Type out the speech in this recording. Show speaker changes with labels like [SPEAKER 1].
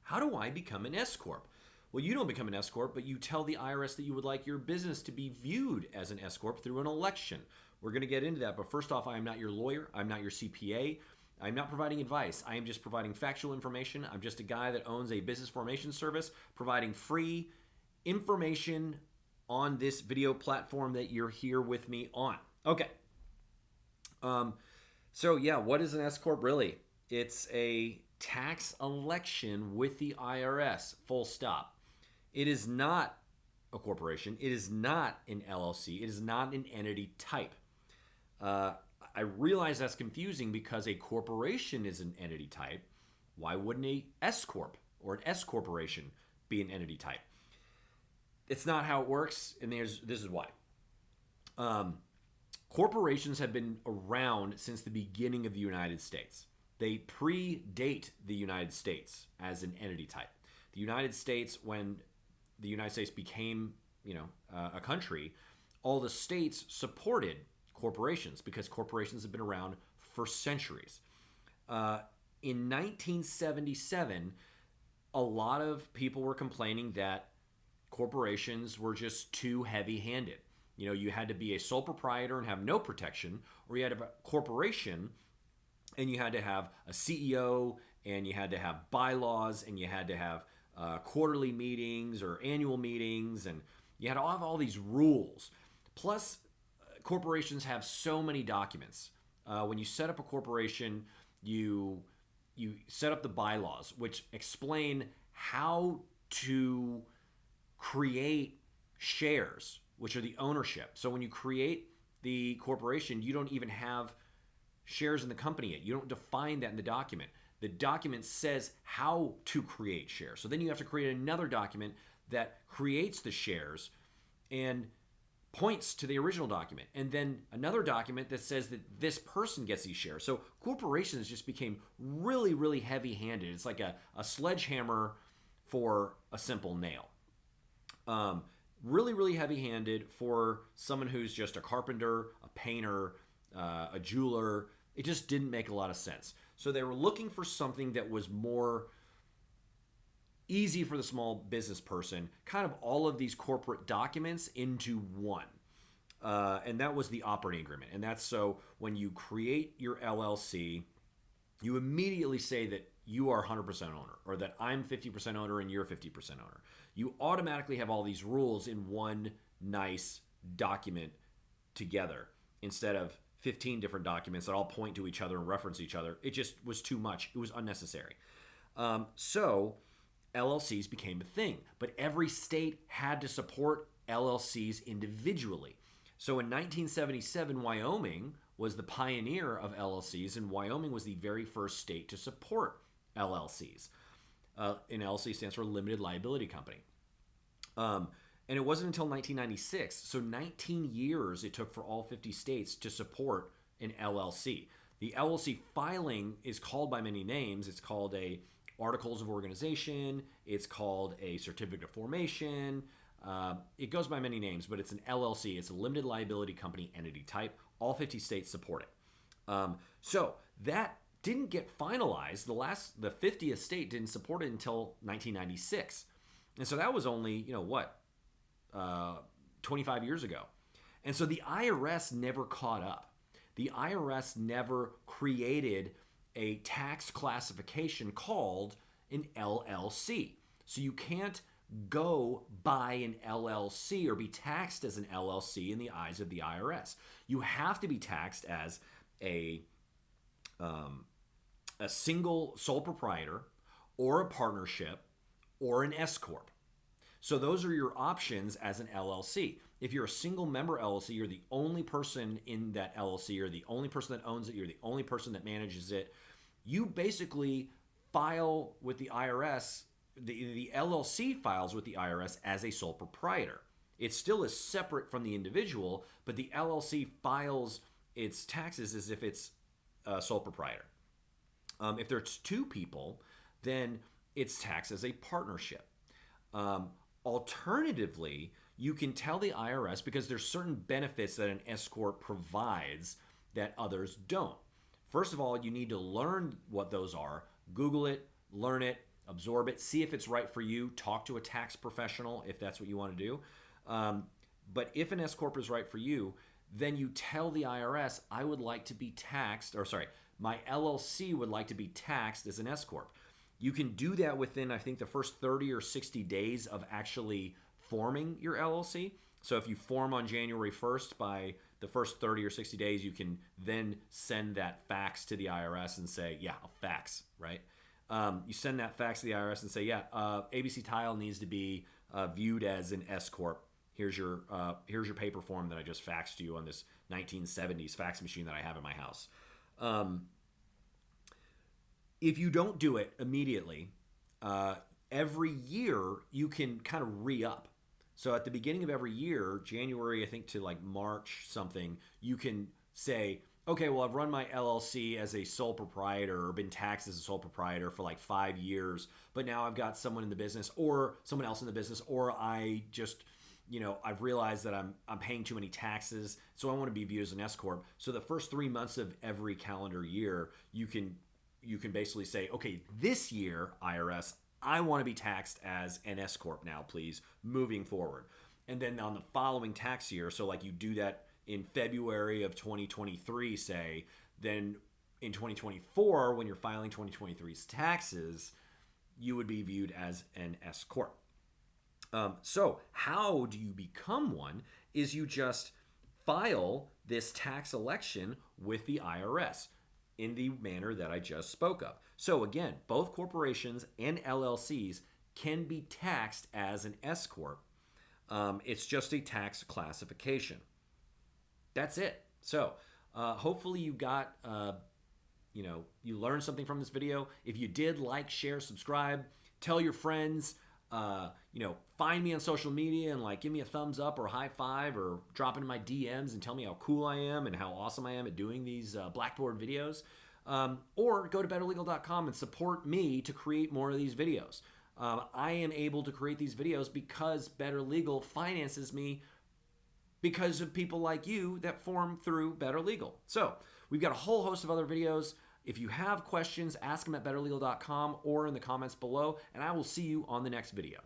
[SPEAKER 1] How do I become an S Corp? Well, you don't become an S Corp, but you tell the IRS that you would like your business to be viewed as an S Corp through an election. We're going to get into that, but first off, I am not your lawyer. I'm not your CPA. I'm not providing advice. I am just providing factual information. I'm just a guy that owns a business formation service, providing free information on this video platform that you're here with me on. Okay. So yeah, what is an S Corp really? It's a tax election with the IRS, full stop. It is not a corporation. It is not an LLC. It is not an entity type. I realize that's confusing because a corporation is an entity type. Why wouldn't a S Corp or an S Corporation be an entity type? It's not how it works, and this is why. Corporations have been around since the beginning of the United States. They predate the United States as an entity type. The United States, when the United States became, a country, all the states supported corporations because corporations have been around for centuries. In 1977, a lot of people were complaining that corporations were just too heavy-handed. You had to be a sole proprietor and have no protection, or you had to have a corporation and you had to have a CEO and you had to have bylaws and you had to have quarterly meetings or annual meetings, and you had to have all these rules. Plus, corporations have so many documents. When you set up a corporation, you set up the bylaws, which explain how to create shares, which are the ownership. So when you create the corporation, you don't even have shares in the company yet. You don't define that in the document. The document says how to create shares. So then you have to create another document that creates the shares and points to the original document. And then another document that says that this person gets these shares. So corporations just became really, really heavy-handed. It's like a sledgehammer for a simple nail. Really, really heavy-handed for someone who's just a carpenter, a painter, a jeweler. It just didn't make a lot of sense. So they were looking for something that was more easy for the small business person, kind of all of these corporate documents into one. And that was the operating agreement. And that's so when you create your LLC, you immediately say that you are 100% owner, or that I'm 50% owner and you're 50% owner. You automatically have all these rules in one nice document together instead of 15 different documents that all point to each other and reference each other. It just was too much. It was unnecessary. So LLCs became a thing, but every state had to support LLCs individually. So in 1977, Wyoming was the pioneer of LLCs, and Wyoming was the very first state to support LLCs. An LLC stands for Limited Liability Company. And it wasn't until 1996, so 19 years it took for all 50 states to support an LLC. The LLC filing is called by many names. It's called a Articles of Organization. It's called a Certificate of Formation. It goes by many names, but it's an LLC. It's a Limited Liability Company entity type. All 50 states support it. So that didn't get finalized. The 50th state didn't support it until 1996. And so that was only, 25 years ago. And so the IRS never caught up. The IRS never created a tax classification called an LLC. So you can't go buy an LLC or be taxed as an LLC in the eyes of the IRS. You have to be taxed as a single sole proprietor or a partnership or an S Corp. So those are your options as an LLC. If you're a single member LLC, you're the only person in that LLC, you're the only person that owns it, you're the only person that manages it. You basically file with the IRS, the LLC files with the IRS as a sole proprietor. It still is separate from the individual, but the LLC files its taxes as if it's a sole proprietor. If there's two people, then it's taxed as a partnership. Alternatively, you can tell the IRS, because there's certain benefits that an S Corp provides that others don't. First of all, you need to learn what those are. Google it, learn it. absorb it, see if it's right for you. Talk to a tax professional if that's what you want to do. But if an S Corp is right for you, then you tell the IRS, I would like to be taxed, or sorry, my LLC would like to be taxed as an S Corp. You can do that within, I think, the first 30 or 60 days of actually forming your LLC. So if you form on January 1st, by the first 30 or 60 days, you can then send that fax to the IRS and say, yeah, a fax, right? You send that fax to the IRS and say, yeah, ABC Tile needs to be viewed as an S Corp. Here's your paper form that I just faxed to you on this 1970s fax machine that I have in my house. If you don't do it immediately, every year you can kind of re-up. So at the beginning of every year, January, I think, to like March something, you can say, okay, well, I've run my LLC as a sole proprietor or been taxed as a sole proprietor for like 5 years, but now I've got someone in the business or someone else in the business, or I just, I've realized that I'm paying too many taxes, so I want to be viewed as an S Corp. So the first 3 months of every calendar year, you can basically say, okay, this year, IRS, I want to be taxed as an S Corp now, please, moving forward. And then on the following tax year, so like you do that in February of 2023, say, then in 2024, when you're filing 2023's taxes, you would be viewed as an S Corp. So how do you become one is you just file this tax election with the IRS in the manner that I just spoke of. So again, both corporations and LLCs can be taxed as an S Corp. It's just a tax classification. That's it. So hopefully you got, you learned something from this video. If you did, like, share, subscribe, tell your friends, find me on social media and like give me a thumbs up or a high five or drop into my DMs and tell me how cool I am and how awesome I am at doing these Blackboard videos. Or go to betterlegal.com and support me to create more of these videos. I am able to create these videos because Better Legal finances me because of people like you that form through Better Legal. So we've got a whole host of other videos. If you have questions, ask them at betterlegal.com or in the comments below, and I will see you on the next video.